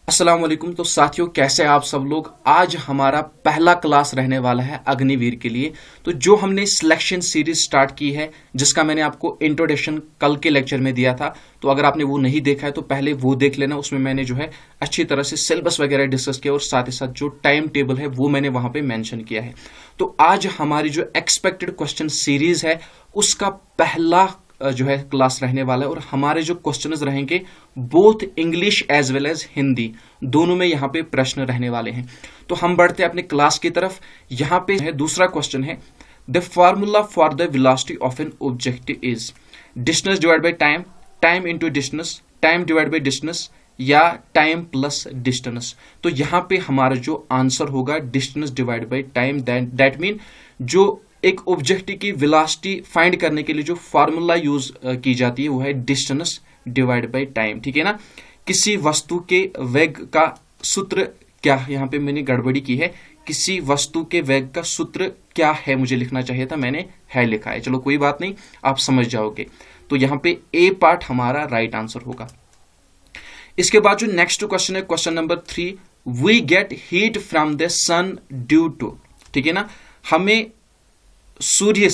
अस्सलाम वालेकुम। तो साथियों, कैसे आप सब लोग। आज हमारा पहला क्लास रहने वाला है अग्निवीर के लिए। तो जो हमने सिलेक्शन सीरीज स्टार्ट की है, जिसका मैंने आपको इंट्रोडक्शन कल के लेक्चर में दिया था, तो अगर आपने वो नहीं देखा है तो पहले वो देख लेना। उसमें मैंने जो है अच्छी तरह से सिलेबस वगैरह डिस्कस किया और साथ ही साथ जो टाइम टेबल है वो मैंने वहां पे मेंशन किया है। तो आज हमारी जो एक्सपेक्टेड क्वेश्चन सीरीज है उसका पहला जो है क्लास रहने वाला है। और हमारे जो क्वेश्चंस रहेंगे both English as well as Hindi, दोनों में यहाँ पे प्रश्न रहने वाले हैं। तो हम बढ़ते हैं अपने क्लास की तरफ। यहाँ पे है दूसरा क्वेश्चन है, the formula for the velocity of an object is distance divide by time, time into distance, time divide by distance या टाइम प्लस डिस्टेंस। तो यहाँ पे हमारा जो आंसर होगा distance divide by time. That mean जो एक ऑब्जेक्ट की वेलोसिटी फाइंड करने के लिए जो फार्मूला यूज की जाती है वो है डिस्टेंस डिवाइड बाय टाइम। ठीक है ना। किसी वस्तु के वेग का सूत्र क्या, यहाँ पे मैंने गड़बड़ी की है, किसी वस्तु के वेग का सूत्र क्या है, मुझे लिखना चाहिए था, मैंने है लिखा है। चलो कोई बात नहीं, आप समझ जाओगे। तो यहाँ पे ए पार्ट हमारा राइट आंसर होगा। इसके बाद जो नेक्स्ट क्वेश्चन है, question number 3, we get heat from the sun due to. ठीक है ना। हमें सूर्य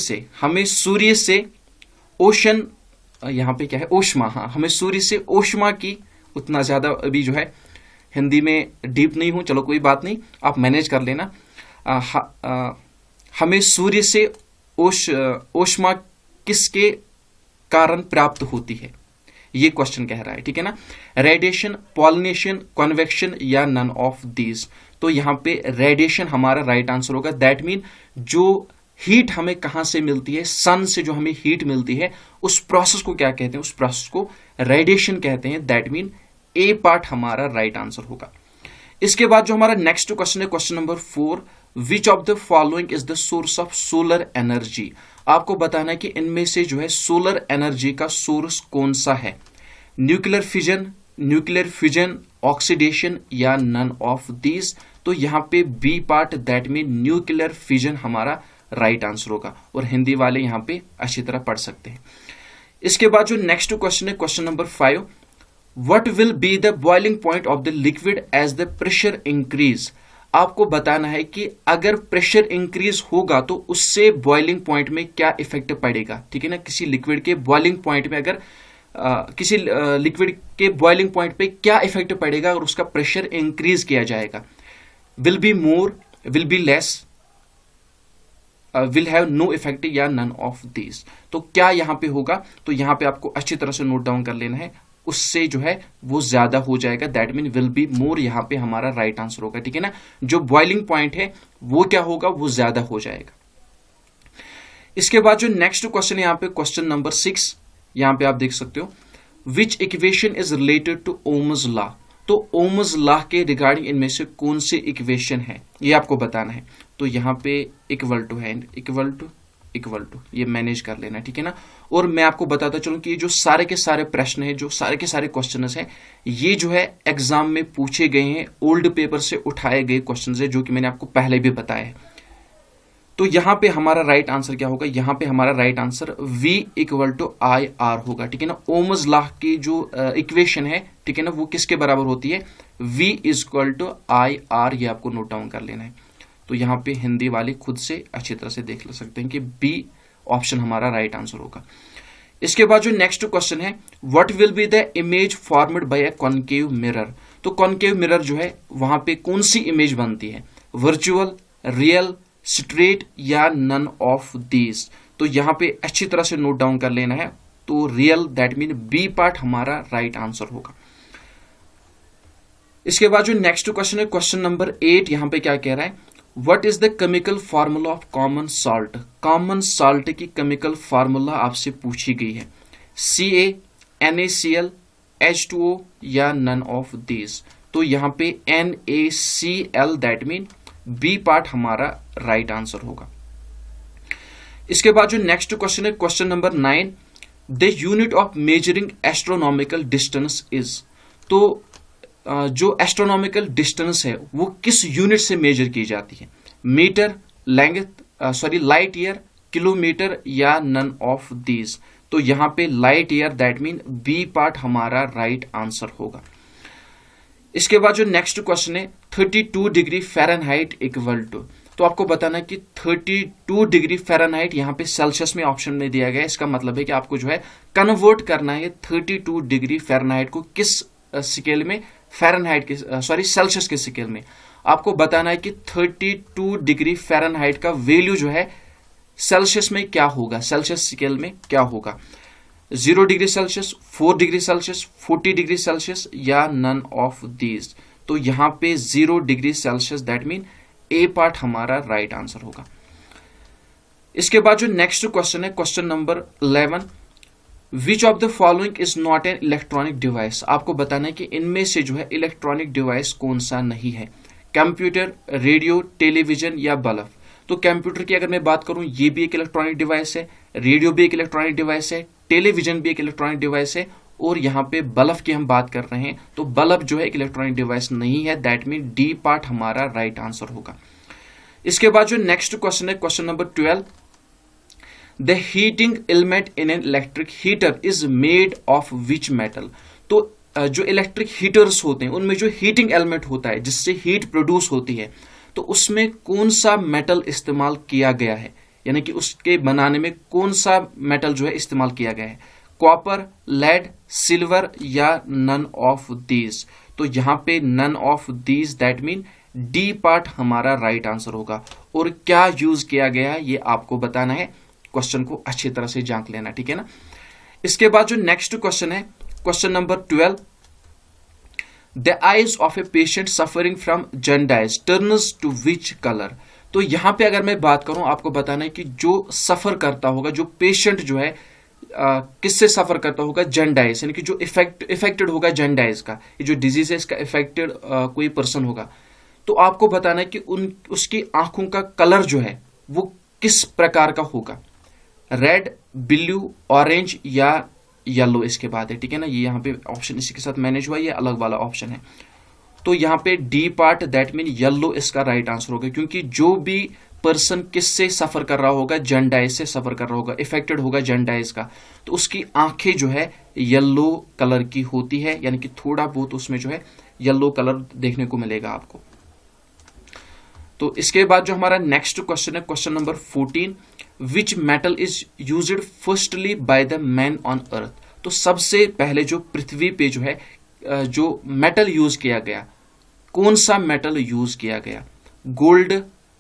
से ओशन, यहां पे क्या है, ओष्मा। हाँ, हमें सूर्य से ओष्मा की, उतना ज्यादा अभी जो है हिंदी में डीप नहीं हूं, चलो कोई बात नहीं, आप मैनेज कर लेना। हमें सूर्य से ओष्मा किसके कारण प्राप्त होती है, ये क्वेश्चन कह रहा है। ठीक है ना। रेडिएशन, पॉलिनेशन, कन्वेक्शन या नन ऑफ दीज। तो यहां पे रेडिएशन हमारा राइट आंसर होगा। दैट मीन जो हीट हमें कहां से मिलती है, सन से जो हमें हीट मिलती है, उस प्रोसेस को क्या कहते हैं, उस प्रोसेस को रेडिएशन कहते हैं। दैट मीन ए पार्ट हमारा राइट आंसर होगा। इसके बाद जो हमारा नेक्स्ट क्वेश्चन है, question number 4, which of the following is the source of solar energy. आपको बताना है कि इनमें से जो है सोलर एनर्जी का सोर्स कौन सा है। न्यूक्लियर फ्यूजन, ऑक्सीडेशन या नन ऑफ दीज। तो यहां पे B part, that mean nuclear fusion हमारा राइट आंसर होगा। और हिंदी वाले यहां पे अच्छी तरह पढ़ सकते हैं। इसके बाद जो नेक्स्ट क्वेश्चन है, question number 5, what will be the boiling point of the liquid as the pressure increase. आपको बताना है कि अगर प्रेशर इंक्रीज होगा तो उससे बॉइलिंग पॉइंट में क्या इफेक्ट पड़ेगा। ठीक है ना। किसी लिक्विड के बॉइलिंग पॉइंट में अगर किसी लिक्विड के बॉइलिंग पॉइंट पे क्या इफेक्ट पड़ेगा और उसका प्रेशर इंक्रीज किया जाएगा। Will be more, will be less, will have no effect या नन ऑफ दीज। तो क्या यहां पे होगा, तो यहां पे आपको अच्छी तरह से नोट डाउन कर लेना है, उससे जो है वो ज्यादा हो जाएगा। दैट मीन विल बी मोर यहां पे हमारा राइट आंसर होगा। ठीक है ना। जो बॉइलिंग पॉइंट है वो क्या होगा, वो ज्यादा हो जाएगा। इसके बाद जो नेक्स्ट क्वेश्चन है यहाँ पे, क्वेश्चन नंबर 6, यहां पे आप देख सकते हो, which equation is related to Ohm's law. तो ओम्स लॉ के रिगार्डिंग इनमें से कौन सी इक्वेशन है, ये आपको बताना है। तो यहां पे इक्वल टू है, इक्वल टू ये मैनेज कर लेना। ठीक है ना। और मैं आपको बताता चलूं कि ये जो सारे के सारे प्रश्न है, जो सारे के सारे क्वेश्चंस हैं, ये जो है एग्जाम में पूछे गए हैं, ओल्ड पेपर से उठाए गए क्वेश्चंस है, जो कि मैंने आपको पहले भी बताया है। तो यहां पे हमारा राइट आंसर क्या होगा, यहां पे हमारा right answer V equal to I R होगा। ठीक है ना। ओम्स लॉ की जो इक्वेशन है, ठीक है ना, वो किसके बराबर होती है, V equal to I R. ये आपको नोट डाउन कर लेना है। तो यहां पे हिंदी वाले खुद से अच्छी तरह से देख सकते हैं कि B ऑप्शन हमारा राइट आंसर होगा। इसके बाद जो नेक्स्ट क्वेश्चन है, what will be the image formed by a concave mirror. तो कॉन्केव मिरर जो है वहां पे कौन सी इमेज बनती है, वर्चुअल, रियल, स्ट्रेट या नन ऑफ दीज। तो यहां पे अच्छी तरह से नोट डाउन कर लेना है। तो real, that mean B part हमारा राइट आंसर होगा। इसके बाद जो नेक्स्ट क्वेश्चन है, क्वेश्चन नंबर 8, यहां पे क्या कह रहा है, what is the chemical formula of common salt. Common salt की केमिकल फार्मूला आपसे पूछी गई है, Ca, NaCl, H2O या नन ऑफ दीज। तो यहां पे NaCl, that mean B part हमारा राइट आंसर होगा। इसके बाद जो नेक्स्ट क्वेश्चन है, question number 9, the unit of measuring astronomical distance is. तो जो एस्ट्रोनॉमिकल डिस्टेंस है वो किस यूनिट से मेजर की जाती है, मीटर, लाइट ईयर, किलोमीटर या नन ऑफ दीज। तो यहां पे light year, that mean B part हमारा राइट आंसर होगा। इसके बाद जो नेक्स्ट क्वेश्चन है 32 डिग्री फ़ारेनहाइट इक्वल टू, तो आपको बताना है कि 32 डिग्री फ़ारेनहाइट यहाँ पे सेल्सियस में ऑप्शन में दिया गया है। इसका मतलब है कि आपको जो है कन्वर्ट करना है 32 डिग्री फ़ारेनहाइट को किस स्केल में, फ़ारेनहाइट के सेल्सियस के स्केल में। आपको बताना है कि 32 डिग्री फ़ारेनहाइट का वैल्यू जो है सेल्सियस में क्या होगा, सेल्सियस स्केल में क्या होगा। 0 degree Celsius, 4 degree Celsius, 40 degree Celsius या नन ऑफ दीज। तो यहाँ पे 0 degree Celsius, that mean A part हमारा राइट आंसर होगा। इसके बाद जो नेक्स्ट क्वेश्चन है question number 11, which of the following is not an electronic device. आपको बताना है कि इनमें से जो है इलेक्ट्रॉनिक डिवाइस कौन सा नहीं है। कंप्यूटर, रेडियो, टेलीविजन या बल्ब। तो कंप्यूटर की अगर मैं बात करूं, ये भी एक इलेक्ट्रॉनिक डिवाइस है, रेडियो भी एक इलेक्ट्रॉनिक डिवाइस है, टेलीविजन भी एक इलेक्ट्रॉनिक डिवाइस है, और यहाँ पे बल्ब की हम बात कर रहे हैं, तो बल्ब जो है एक इलेक्ट्रॉनिक डिवाइस नहीं है। दैट मीन डी पार्ट हमारा राइट आंसर होगा। इसके बाद जो नेक्स्ट क्वेश्चन है question number 12, the heating element in an electric heater is made of which metal. तो जो इलेक्ट्रिक हीटर्स होते हैं उनमें जो हीटिंग एलिमेंट होता है जिससे हीट प्रोड्यूस होती है, तो उसमें कौन सा मेटल इस्तेमाल किया गया है, यानी कि उसके बनाने में कौन सा मेटल जो है इस्तेमाल किया गया है। कॉपर, लेड, सिल्वर या नन ऑफ दीज। तो यहाँ पे none of these, that mean D part हमारा राइट आंसर होगा। और क्या यूज किया गया है ये आपको बताना है, क्वेश्चन को अच्छी तरह से जांच लेना, ठीक है ना। इसके बाद जो नेक्स्ट क्वेश्चन है question number 12, the eyes of a patient suffering from jaundice turns to which colour. तो यहां पे अगर मैं बात करूं, आपको बताना है कि जो सफर करता होगा, जो पेशेंट जो है किससे सफर करता होगा, जॉन्डिस, यानी कि जो इफेक्टेड होगा जॉन्डिस का, ये जो डिजीज है इसका इफेक्टेड कोई पर्सन होगा, तो आपको बताना है कि उसकी आंखों का कलर जो है वो किस प्रकार का होगा। रेड, ब्लू, ऑरेंज या येलो इसके बाद है, ठीक है ना। ये यहाँ पे ऑप्शन इसी के साथ मैनेज हुआ, ये अलग वाला ऑप्शन है। तो यहाँ पे D part, that mean yellow इसका राइट आंसर होगा, क्योंकि जो भी पर्सन किससे सफर कर रहा होगा, जॉन्डिस से सफर कर रहा होगा, इफेक्टेड होगा जॉन्डिस का, तो उसकी आंखें जो है येलो कलर की होती है, यानी कि थोड़ा बहुत उसमें जो है येलो कलर देखने को मिलेगा आपको। तो इसके बाद जो हमारा नेक्स्ट क्वेश्चन है question number 14, which metal is used firstly by the man on earth. तो सबसे पहले जो पृथ्वी पे जो है जो मेटल यूज किया गया, कौन सा मेटल यूज किया गया। गोल्ड,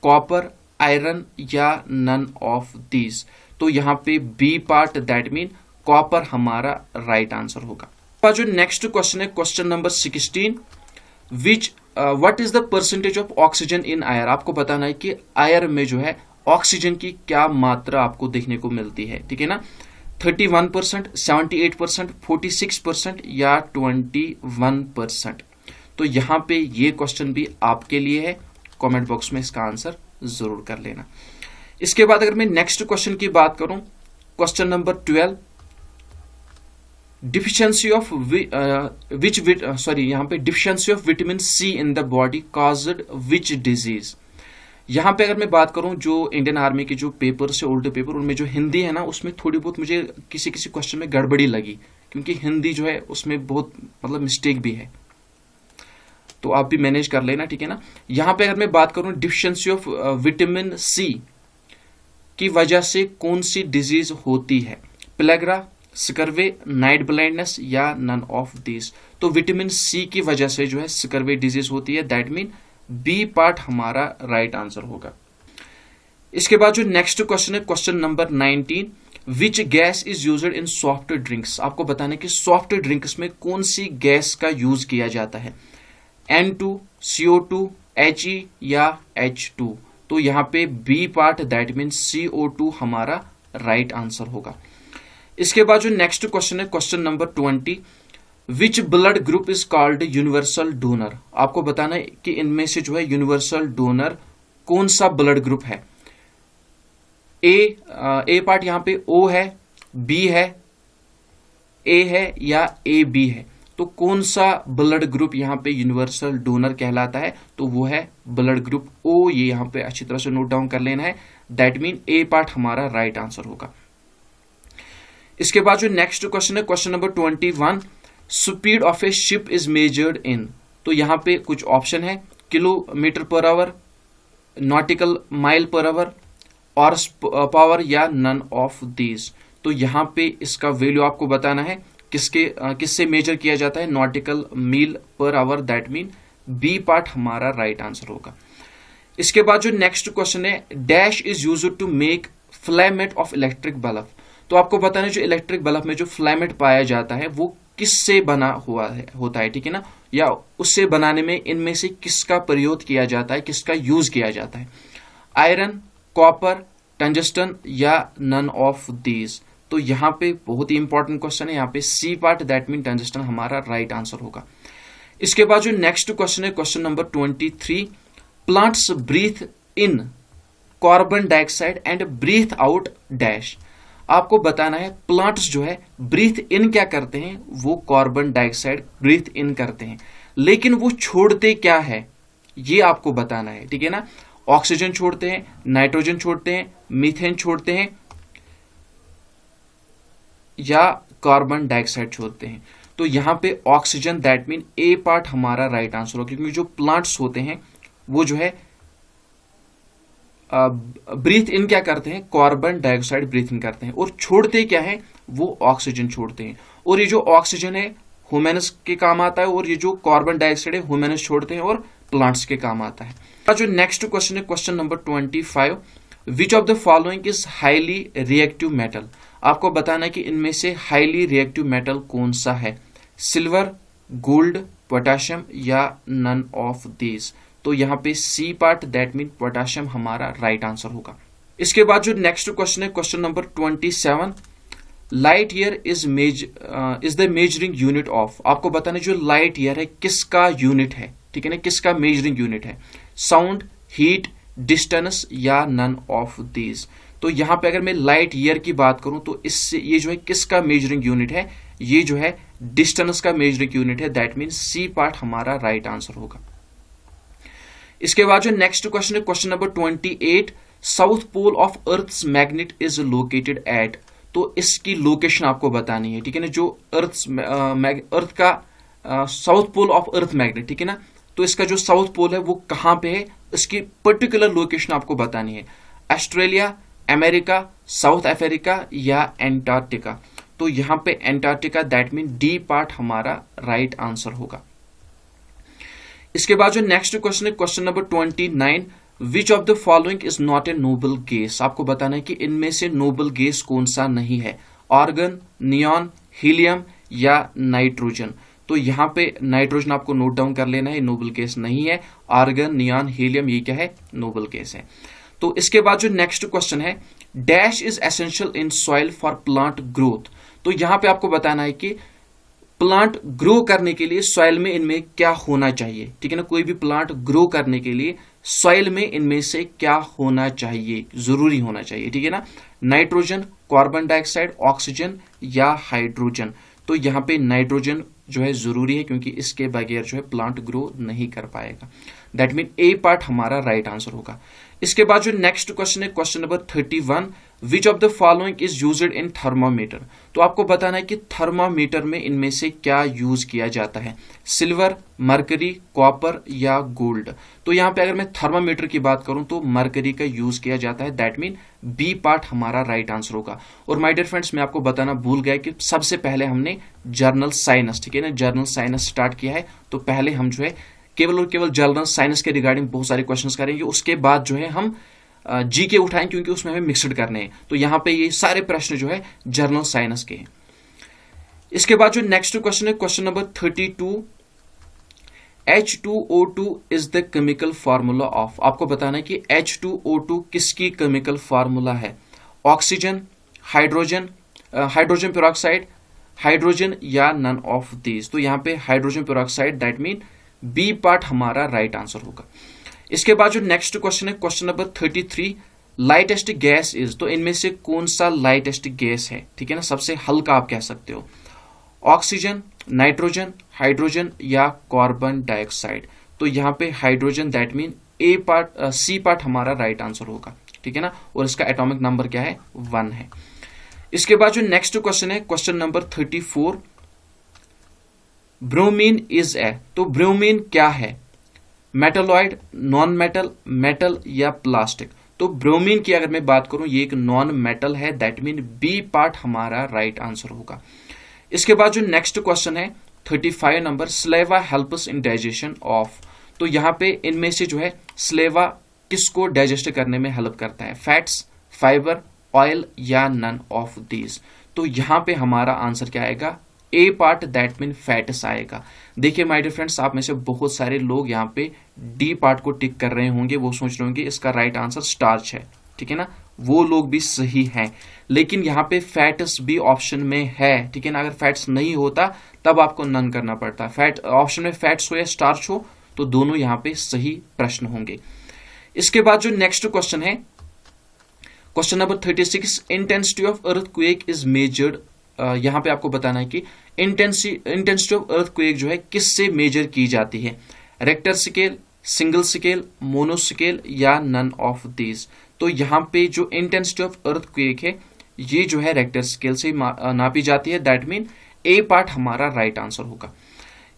कॉपर, आयरन या नन ऑफ दीज। तो यहाँ पे B part, that mean copper हमारा राइट आंसर होगा। जो नेक्स्ट क्वेश्चन है question number 16, which what is the percentage of oxygen in air. आपको बताना है कि एयर में जो है ऑक्सीजन की क्या मात्रा आपको देखने को मिलती है, ठीक है ना। 31%, 78%, 46% या 21%। तो यहाँ पे ये क्वेश्चन भी आपके लिए है, कमेंट बॉक्स में इसका आंसर जरूर कर लेना। इसके बाद अगर मैं नेक्स्ट क्वेश्चन की बात करूं, क्वेश्चन नंबर 12, डिफिशियंसी ऑफ यहाँ पे deficiency of vitamin C in the body caused which disease. यहाँ पे अगर मैं बात करूं, जो इंडियन आर्मी के जो पेपर से ओल्ड पेपर, उनमें जो हिंदी है ना, उसमें थोड़ी बहुत मुझे किसी किसी क्वेश्चन में गड़बड़ी लगी, क्योंकि हिंदी जो है उसमें बहुत मतलब मिस्टेक भी है, तो आप भी मैनेज कर लेना, ठीक है ना। यहाँ पे अगर मैं बात करूं डिफिशियंसी ऑफ विटामिन सी की वजह से कौन सी डिजीज होती है, प्लेग्रा, स्कर्वे, नाइट ब्लाइंडनेस या नन ऑफ दिस। तो विटामिन सी की वजह से जो है स्कर्वे डिजीज होती है, दैट मीन बी पार्ट हमारा राइट आंसर होगा। इसके बाद जो नेक्स्ट क्वेश्चन है question number 19, which gas is used in soft drinks. आपको बताना है कि सॉफ्ट ड्रिंक्स में कौन सी गैस का यूज किया जाता है, N2, CO2, He या H2। तो यहाँ पे B part, that mean CO2 हमारा राइट आंसर होगा। इसके बाद जो नेक्स्ट क्वेश्चन है question number 20, which blood group is called universal donor. आपको बताना है कि इनमें से जो है यूनिवर्सल डोनर कौन सा ब्लड ग्रुप है। ए पार्ट यहाँ पे O है, बी है, ए है या ए बी है। तो कौन सा ब्लड ग्रुप यहाँ पे यूनिवर्सल डोनर कहलाता है, तो वो है ब्लड ग्रुप O। ये यहाँ पे अच्छी तरह से नोट डाउन कर लेना है, दैट मीन ए पार्ट हमारा राइट आंसर होगा। इसके बाद जो नेक्स्ट क्वेश्चन है question number 21, speed of A ship is measured in. तो यहाँ पे कुछ ऑप्शन है, kilometre per hour, nautical mile per hour, horse power या नन ऑफ दीज। तो यहाँ पे इसका वैल्यू आपको बताना है किससे मेजर किया जाता है, nautical mile per hour, that mean B part हमारा राइट आंसर होगा। इसके बाद जो नेक्स्ट क्वेश्चन है, dash is used to make filament of electric bulb. तो आपको बताना है जो इलेक्ट्रिक बल्ब में जो फिलामेंट पाया जाता है वो किससे बना हुआ होता है, ठीक है ना, या उससे बनाने में इनमें से किसका प्रयोग किया जाता है, किसका यूज किया जाता है, आयरन, कॉपर, टंगस्टन या नन ऑफ दीज। तो यहाँ पे बहुत ही इंपॉर्टेंट क्वेश्चन है, यहाँ पे C part that mean tungsten हमारा राइट आंसर होगा। इसके बाद जो नेक्स्ट क्वेश्चन है, question number 23, plants breathe in carbon dioxide and breathe out dash. आपको बताना है प्लांट्स जो है ब्रीथ इन क्या करते हैं, वो कार्बन डाइऑक्साइड ब्रीथ इन करते हैं, लेकिन वो छोड़ते क्या है ये आपको बताना है, ठीक है ना। ऑक्सीजन छोड़ते हैं, नाइट्रोजन छोड़ते हैं, मीथेन छोड़ते हैं या कार्बन डाइऑक्साइड छोड़ते हैं। तो यहां पे oxygen that mean A part हमारा राइट आंसर होगा, क्योंकि जो प्लांट्स होते हैं वो जो है ब्रीथ इन क्या करते हैं, कार्बन डाइऑक्साइड ब्रीथ इन करते हैं, और छोड़ते क्या है, वो ऑक्सीजन छोड़ते हैं। और ये जो ऑक्सीजन है ह्यूमन्स के काम आता है, और ये जो कार्बन डाइऑक्साइड है ह्यूमन्स छोड़ते हैं और प्लांट्स के काम आता है। जो नेक्स्ट क्वेश्चन है, question number 25, which of the following is highly reactive metal. आपको बताना है कि इनमें से हाईली रिएक्टिव मेटल कौन सा है, सिल्वर, गोल्ड, पोटेशियम या नन ऑफ दीज। तो यहाँ पे C part that mean potassium हमारा राइट आंसर होगा। इसके बाद जो नेक्स्ट क्वेश्चन है, question number 27, light year is the measuring unit of. आपको बताना जो लाइट ईयर है किसका यूनिट है, ठीक है ना, किसका मेजरिंग यूनिट है, साउंड, हीट, डिस्टेंस या नन ऑफ दीज। तो यहाँ पे अगर मैं लाइट ईयर की बात करूं तो इससे ये जो है किसका मेजरिंग यूनिट है, ये जो है डिस्टेंस का मेजरिंग यूनिट है, दैट मीन सी पार्ट हमारा राइट आंसर होगा। इसके बाद जो नेक्स्ट क्वेश्चन है, question number 28, south pole of earth's magnet is located at. तो इसकी लोकेशन आपको बतानी है, ठीक है ना, जो अर्थ का south pole of earth magnet, ठीक है ना, तो इसका जो साउथ पोल है वो कहां पे है, इसकी पर्टिकुलर लोकेशन आपको बतानी है, ऑस्ट्रेलिया, अमेरिका, साउथ अफ्रीका या एंटार्क्टिका। तो यहां पे Antarctica that mean D part हमारा राइट आंसर होगा। इसके बाद जो नेक्स्ट क्वेश्चन है, question number 29, which of the following is not a noble gas. आपको बताना है कि इनमें से नोबल गैस कौन सा नहीं है, आर्गन, नियॉन, हीलियम या नाइट्रोजन। तो यहाँ पे नाइट्रोजन आपको नोट डाउन कर लेना है, नोबल गैस नहीं है, आर्गन, नियॉन, हीलियम ये क्या है, नोबल गैस है। तो इसके बाद जो नेक्स्ट क्वेश्चन है, dash is essential in soil for plant growth. तो यहां पे आपको बताना है कि प्लांट ग्रो करने के लिए सॉइल में इनमें क्या होना चाहिए, ठीक है ना, कोई भी प्लांट ग्रो करने के लिए सॉइल में इनमें से क्या होना चाहिए, जरूरी होना चाहिए, ठीक है ना, नाइट्रोजन, कार्बन डाइऑक्साइड, ऑक्सीजन या हाइड्रोजन। तो यहाँ पे नाइट्रोजन जो है जरूरी है, क्योंकि इसके बगैर जो है प्लांट ग्रो नहीं कर पाएगा, दैट मीन ए पार्ट हमारा राइट आंसर होगा। इसके बाद जो नेक्स्ट क्वेश्चन है, question number 31, which of the following is used in thermometer. तो आपको बताना है कि थर्मामीटर में इनमें से क्या यूज किया जाता है, सिल्वर, मरकरी, कॉपर या गोल्ड। तो यहाँ पे अगर मैं थर्मामीटर की बात करूं तो मरकरी का यूज किया जाता है, दैट मीन बी पार्ट हमारा राइट आंसर होगा। और माय डियर फ्रेंड्स, मैं आपको बताना भूल गया कि सबसे पहले हमने जर्नल साइनस, ठीक है ना, जर्नल साइनस स्टार्ट किया है। तो पहले हम जो है केवल और केवल जर्नल साइंस के रिगार्डिंग बहुत सारे क्वेश्चंस करेंगे, उसके बाद जो है हम जी के उठाएं, क्योंकि उसमें हमें मिक्सड करने हैं। तो यहाँ पे ये सारे प्रश्न जो है जर्नल साइंस के हैं। इसके बाद जो नेक्स्ट क्वेश्चन है, question number 32, H2O2 is the chemical formula of. आपको बताना है कि H2O2 किसकी केमिकल फार्मूला है, oxygen, hydrogen, hydrogen peroxide, hydrogen या नन ऑफ दीज। तो यहाँ पे hydrogen peroxide that mean B part हमारा राइट आंसर होगा। इसके बाद जो नेक्स्ट क्वेश्चन है, question number 33, lightest gas is. तो इनमें से कौन सा लाइटेस्ट गैस है, ठीक है ना, सबसे हल्का आप कह सकते हो, ऑक्सीजन, नाइट्रोजन, हाइड्रोजन या कार्बन डाइऑक्साइड। तो यहाँ पे hydrogen that mean A part C part हमारा राइट आंसर होगा, ठीक है ना, और इसका एटॉमिक नंबर क्या है, 1 है। इसके बाद जो नेक्स्ट क्वेश्चन है, question number 34, bromine is a, तो ब्रोमीन क्या है? मेटलॉइड, नॉन मेटल, मेटल या प्लास्टिक? तो ब्रोमीन की अगर मैं बात करूं ये एक नॉन मेटल है, दैट मीन बी पार्ट हमारा राइट आंसर होगा। इसके बाद जो नेक्स्ट क्वेश्चन है 35 number, saliva helps in digestion of, तो यहां पे इनमें से जो है स्लेवा किसको डाइजेस्ट करने में हेल्प करता है? फैट्स, फाइबर, ऑयल या नन ऑफ दीज? तो यहां पे हमारा आंसर क्या आएगा? ए पार्ट, दैट मीन फैट्स आएगा। देखिए माय डियर फ्रेंड्स, आप में से बहुत सारे लोग यहाँ पे डी पार्ट को टिक कर रहे होंगे, वो सोच रहे होंगे इसका राइट आंसर स्टार्च है, ठीक है ना, वो लोग भी सही हैं, लेकिन यहाँ पे फैट्स भी ऑप्शन में है, ठीक है ना। अगर फैट्स नहीं होता तब आपको नन करना पड़ता। फैट ऑप्शन में फैट्स हो या स्टार्च हो तो दोनों यहाँ पे सही प्रश्न होंगे। इसके बाद जो नेक्स्ट क्वेश्चन है question number 36, intensity of earthquake is measured, यहां पे आपको बताना है कि इंटेंसिटी ऑफ अर्थक्वेक जो है किससे मेजर की जाती है? Richter scale, single scale, mono scale या नन ऑफ दीज? तो यहां पे जो इंटेंसिटी ऑफ अर्थक्वेक है ये जो है रेक्टर स्केल से नापी जाती है, दैट मीन ए पार्ट हमारा राइट आंसर होगा।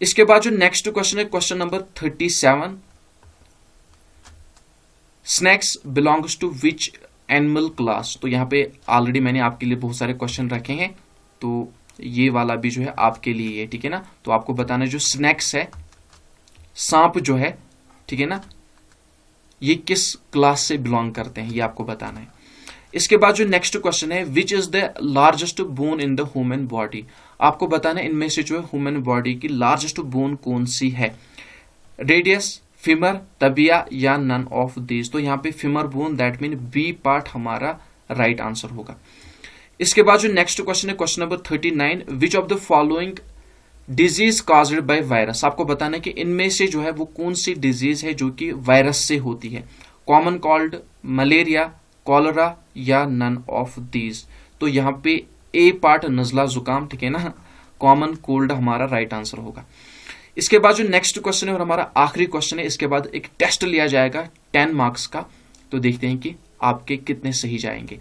इसके बाद जो नेक्स्ट क्वेश्चन है question number 37, snakes belongs to which animal class? तो यहाँ पे ऑलरेडी मैंने आपके लिए बहुत सारे क्वेश्चन रखे हैं, तो ये वाला भी जो है आपके लिए है, ठीक है ना। तो आपको बताना है जो स्नैक्स है, सांप जो है, ठीक है ना, ये किस क्लास से बिलोंग करते हैं, ये आपको बताना है। इसके बाद जो नेक्स्ट क्वेश्चन है which is the largest bone in the human body? आपको बताना है इनमें से जो है ह्यूमन बॉडी की लार्जेस्ट बोन कौन सी है? रेडियस, फीमर, तबिया या नन ऑफ दीज? तो यहाँ पे femur bone, that mean B part हमारा राइट आंसर होगा। इसके बाद जो नेक्स्ट क्वेश्चन है question number 39, which of the following disease caused by virus? आपको बताना है कि इनमें से जो है वो कौन सी डिजीज है जो कि वायरस से होती है? कॉमन कोल्ड, मलेरिया, कॉलरा या नन ऑफ दीज? तो यहाँ पे ए पार्ट नजला जुकाम, ठीक है ना, कॉमन कोल्ड हमारा राइट आंसर होगा। इसके बाद जो नेक्स्ट क्वेश्चन है और हमारा आखिरी क्वेश्चन है, इसके बाद एक टेस्ट लिया जाएगा 10 मार्क्स का, तो देखते हैं कि आपके कितने सही जाएंगे।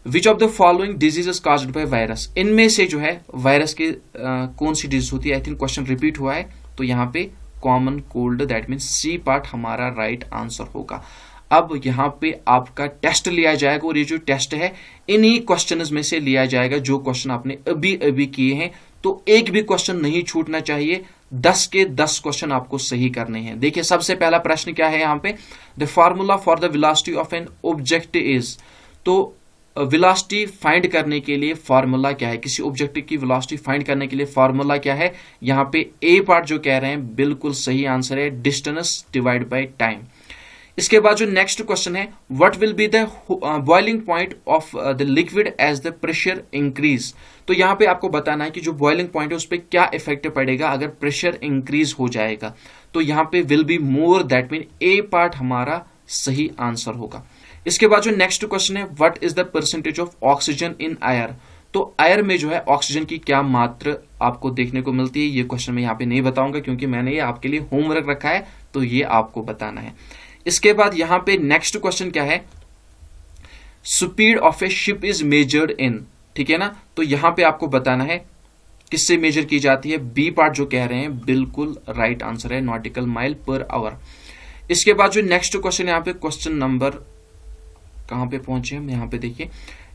विच of the following diseases caused by virus? इनमें से जो है वायरस के कौन सी डिजीज होती है? आई थिंक क्वेश्चन रिपीट हुआ है, तो यहाँ पे common cold, that mean C part हमारा राइट आंसर होगा। अब यहाँ पे आपका टेस्ट लिया जाएगा और ये जो टेस्ट है इन्हीं क्वेश्चंस में से लिया जाएगा जो क्वेश्चन आपने अभी अभी किए हैं, तो एक भी क्वेश्चन नहीं छूटना चाहिए, 10 के 10 क्वेश्चन आपको सही करने हैं। देखिए सबसे पहला प्रश्न क्या है यहाँ पे, the formula for the velocity of an object is, तो वेलोसिटी फाइंड करने के लिए फार्मूला क्या है? किसी ऑब्जेक्ट की वेलोसिटी फाइंड करने के लिए फार्मूला क्या है? यहाँ पे ए पार्ट जो कह रहे हैं बिल्कुल सही आंसर है, डिस्टेंस डिवाइड बाय टाइम। इसके बाद जो नेक्स्ट क्वेश्चन है, what will be the boiling point of the liquid as the pressure increase? तो यहाँ पे आपको बताना है कि जो बॉइलिंग पॉइंट है उस पर क्या इफेक्ट पड़ेगा अगर प्रेशर इंक्रीज हो जाएगा? तो यहाँ पे will be more, that mean A part हमारा सही आंसर होगा। इसके बाद जो नेक्स्ट क्वेश्चन है, what is the percentage of oxygen in air? तो एयर में जो है ऑक्सीजन की क्या मात्रा आपको देखने को मिलती है? ये क्वेश्चन मैं यहाँ पे नहीं बताऊंगा क्योंकि मैंने ये आपके लिए होमवर्क रखा है, तो ये आपको बताना है। इसके बाद यहाँ पे नेक्स्ट क्वेश्चन क्या है, speed of A ship is measured in, ठीक है ना, तो यहाँ पे आपको बताना है किससे मेजर की जाती है? बी पार्ट जो कह रहे हैं बिल्कुल राइट आंसर है, नॉटिकल माइल पर आवर। इसके बाद जो नेक्स्ट क्वेश्चन यहाँ पे क्वेश्चन नंबर कहां पे पहुंचे हम, यहाँ पे देखिए,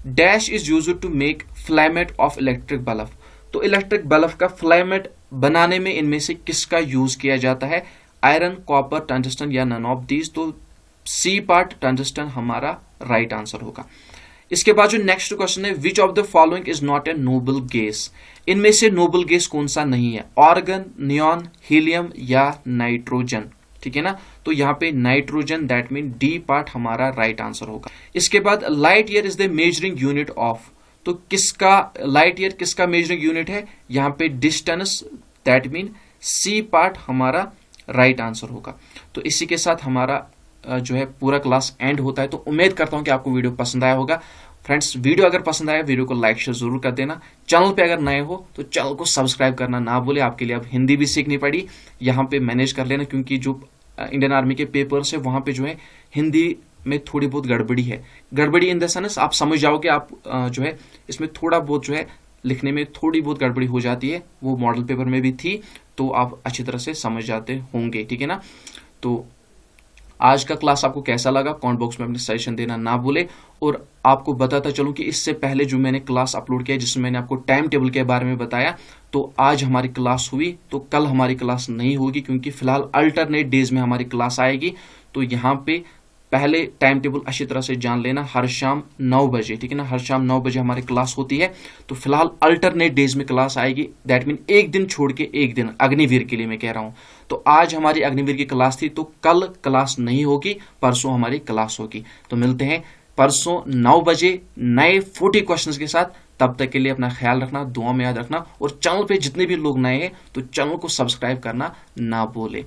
dash is used to make filament of electric bulb. तो इलेक्ट्रिक बल्ब का फिलामेंट बनाने में इनमें से किसका यूज किया जाता है? आयरन, कॉपर, टंगस्टन या नन ऑफ दीज? तो सी पार्ट टंगस्टन हमारा राइट आंसर होगा। इसके बाद जो नेक्स्ट क्वेश्चन है, which of the following is not a noble gas? इनमें से नोबल गैस कौन सा नहीं है? ऑर्गन, नियॉन, हीलियम या नाइट्रोजन? ठीक है ना, तो यहाँ पे nitrogen, that mean D part हमारा राइट आंसर होगा। इसके बाद light year is the measuring unit of, तो किसका लाइट ईयर किसका मेजरिंग यूनिट है? यहाँ पे distance, that mean C part हमारा राइट आंसर होगा। तो इसी के साथ हमारा जो है पूरा क्लास एंड होता है। तो उम्मीद करता हूं कि आपको वीडियो पसंद आया होगा। फ्रेंड्स, वीडियो अगर पसंद आया वीडियो को लाइक शेयर जरूर कर देना। चैनल पे अगर नए हो तो चैनल को सब्सक्राइब करना ना भूले। आपके लिए अब हिंदी भी सीखनी पड़ी, यहाँ पे मैनेज कर लेना, क्योंकि जो इंडियन आर्मी के पेपर्स है वहां पे जो है हिंदी में थोड़ी बहुत गड़बड़ी है। गड़बड़ी इन द सेंस आप समझ जाओगे, आप जो है इसमें थोड़ा बहुत जो है लिखने में थोड़ी बहुत गड़बड़ी हो जाती है, वो मॉडल पेपर में भी थी। तो आप अच्छी तरह से समझ जाते होंगे, ठीक है ना। तो आज का क्लास आपको कैसा लगा कमेंट बॉक्स में अपने सजेशन देना ना भूले। और आपको बताता चलूं कि इससे पहले जो मैंने क्लास अपलोड किया जिसमें मैंने आपको टाइम टेबल के बारे में बताया, तो आज हमारी क्लास हुई तो कल हमारी क्लास नहीं होगी, क्योंकि फिलहाल अल्टरनेट डेज में हमारी क्लास आएगी। तो यहाँ पे पहले टाइम टेबल अच्छी तरह से जान लेना, हर शाम 9 बजे, ठीक है ना, हर शाम 9 बजे हमारी क्लास होती है। तो फिलहाल अल्टरनेट डेज में क्लास आएगी, दैट मीन एक दिन छोड़ के एक दिन, अग्निवीर के लिए मैं कह रहा हूं। तो आज हमारी अग्निवीर की क्लास थी, तो कल क्लास नहीं होगी, परसों हमारी क्लास होगी। तो मिलते हैं परसों 9 बजे नए 40 क्वेश्चंस के साथ। तब तक के लिए अपना ख्याल रखना, दुआ में याद रखना, और चैनल पे जितने भी लोग नए हैं तो चैनल को सब्सक्राइब करना ना भूले।